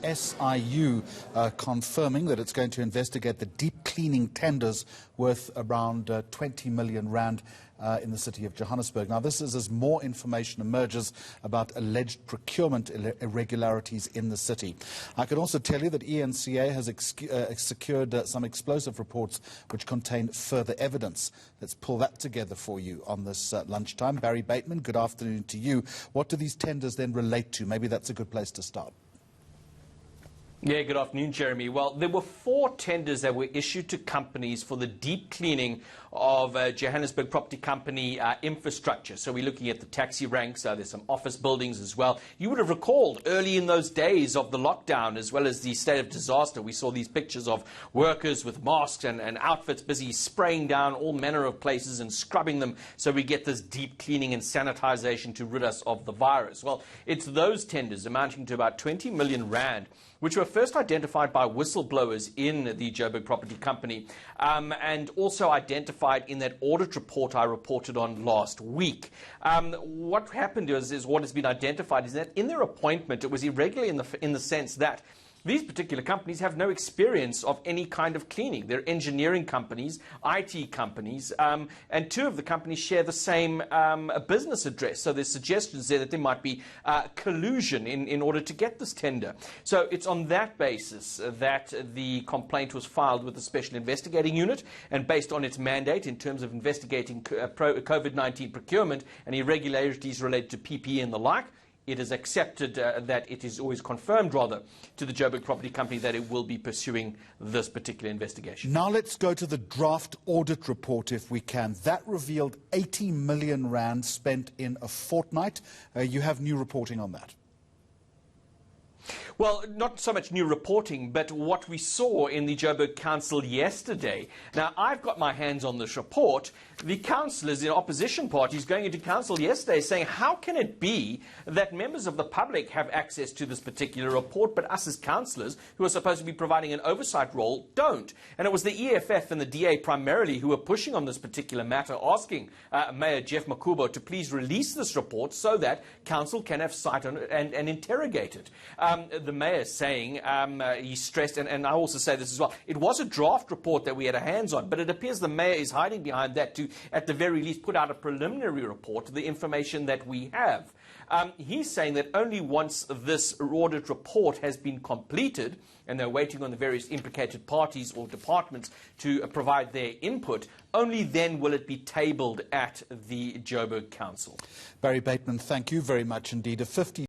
SIU confirming that it's going to investigate the deep cleaning tenders worth around 20 million rand in the city of Johannesburg. Now, this is as more information emerges about alleged procurement irregularities in the city. I can also tell you that eNCA has secured some explosive reports which contain further evidence. Let's pull that together for you on this lunchtime. Barry Bateman, good afternoon to you. What do these tenders then relate to? Maybe that's a good place to start. Yeah, good afternoon, Jeremy. Well, there were 4 tenders that were issued to companies for the deep cleaning of Johannesburg property company infrastructure. So we're looking at the taxi ranks, there's some office buildings as well. You would have recalled early in those days of the lockdown as well as the state of disaster, we saw these pictures of workers with masks and outfits busy spraying down all manner of places and scrubbing them so we get this deep cleaning and sanitization to rid us of the virus. Well, it's those tenders amounting to about 20 million rand which were first identified by whistleblowers in the Joburg property company and also identified in that audit report I reported on last week. What happened is what has been identified is that in their appointment it was irregular in the sense that these particular companies have no experience of any kind of cleaning. They're engineering companies, IT companies, and 2 of the companies share the same business address. So there's suggestions there that there might be collusion in order to get this tender. So it's on that basis that the complaint was filed with the Special Investigating Unit, and based on its mandate in terms of investigating COVID-19 procurement and irregularities related to PPE and the like, it is accepted that it is always confirmed, rather, to the Joburg property company that it will be pursuing this particular investigation. Now let's go to the draft audit report, if we can. That revealed 80 million rand spent in a fortnight. You have new reporting on that. Well, not so much new reporting, but what we saw in the Joburg Council yesterday. Now, I've got my hands on this report. The councillors in opposition parties going into council yesterday saying, how can it be that members of the public have access to this particular report, but us as councillors, who are supposed to be providing an oversight role, don't? And it was the EFF and the DA primarily who were pushing on this particular matter, asking Mayor Jeff Makubo to please release this report so that council can have sight on it and interrogate it. The mayor saying, he stressed, and I also say this as well, it was a draft report that we had our hands on, but it appears the mayor is hiding behind that to, at the very least, put out a preliminary report to the information that we have. He's saying that only once this audit report has been completed, and they're waiting on the various implicated parties or departments to provide their input, only then will it be tabled at the Joburg Council. Barry Bateman, thank you very much indeed. A 50